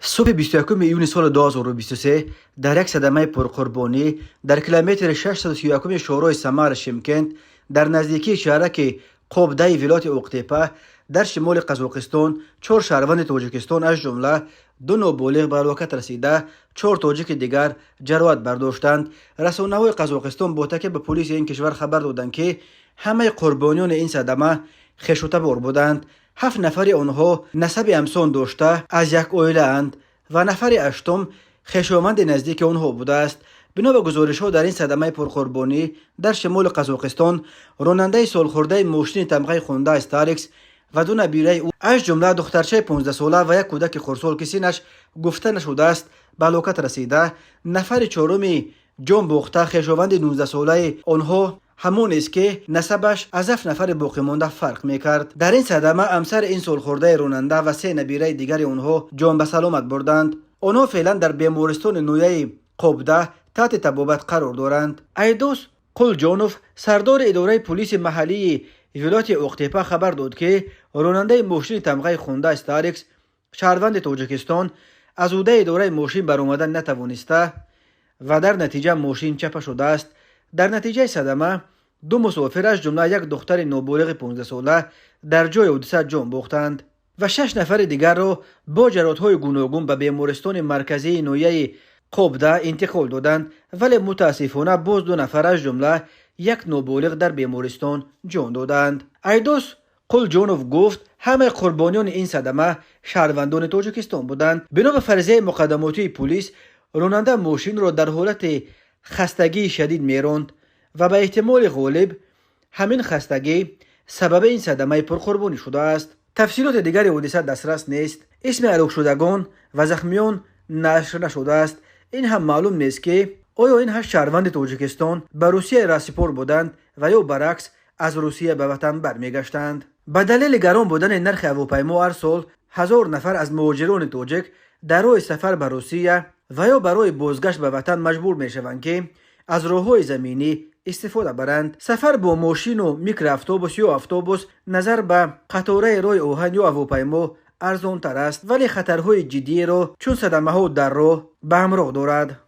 صبح 21 ایون سال 2023 در یک صدمه پرقربانی در کیلومتر 631 شورای سمار شمکند در نزدیکی شهرک قبده ولایت اقتیپه در شمال قزاقستان 4 شهروند تاجیکستان از جمله 2 نابالغ به هلاکت رسیده، 4 تاجیک دیگر جراحت برداشتند. رسانه‌های قزاقستان با تکیه به پلیس این کشور خبر دادند که همه قربانیان این صدمه خویشاوتبار بودند. 7 نفر آنها نسب همسان داشته از یک عائله اند و نفر هشتم خویشاوند نزدیک آنها بوده است. بنا به گزارش‌ها در این صدمه پرقربانی در شمال قزاقستان، راننده سالخورده ماشین تمغه خونده استاریکس و 2 نبیره او از جمله دخترچه 15 ساله و یک کودک خردسال که سنش گفته نشده است به هلاکت رسیده. نفر چهارم جان باخته خویشاوند 19 ساله آنها همون است که نسبش از 7 نفر باقی مانده فرق میکرد. در این صدمه همسر این سالخورده راننده و 3 نبیره دیگر آنها جان به سلامت بردند. آنها فعلا در بیمارستان نویه قبده تحت طبابت قرار دارند. ایدوس قلجانوف سردار اداره پلیس محلی ولایت اقتیپه خبر داد که راننده ماشین تمغه خونده استاریکس شهروند تاجیکستان از عهده اداره ماشین برآمدن نتوانسته و در نتیجه ماشین چپه شده است. در نتیجه صدمه 2 مسافر از جمله یک دختر نابالغ 15 ساله در جای حادثه جان باختند و 6 نفر دیگر را با جراحت‌های گوناگون به بیمارستان مرکزی نویه قبده انتقال دادند، ولی متاسفانه باز 2 نفر از جمله یک نابالغ در بیمارستان جان دادند. ایدوس قلجانوف گفت همه قربانیان این صدمه شهروندان تاجیکستان بودند. بنا به فرضیه مقدماتی پلیس، راننده ماشین را در حالت خستگی شدید میراند و به احتمال غالب همین خستگی سبب این صدمه پرقربانی شده است. تفصیلات دیگری حادثه دسترس نیست. اسم هلاک شدگان و زخمیان نشر نشده است. این هم معلوم نیست که آیا این 8 شهروند تاجیکستان به روسیه راسپور بودند و یا برعکس از روسیه به وطن برمیگشتند. به دلیل گران بودن نرخ هواپیما هر سال 1000 نفر از مهاجران تاجیک در راه سفر به روسیه و یا برای بازگشت به وطن مجبور میشوند که از راههای زمینی استفاده برند. سفر با ماشین و میکرواتوبوس یا اتوبوس نظر به قطاره راه آهن یا هواپیما ارزان تر است، ولی خطرهای جدی را چون صدمه ها در راه به همراه دارد.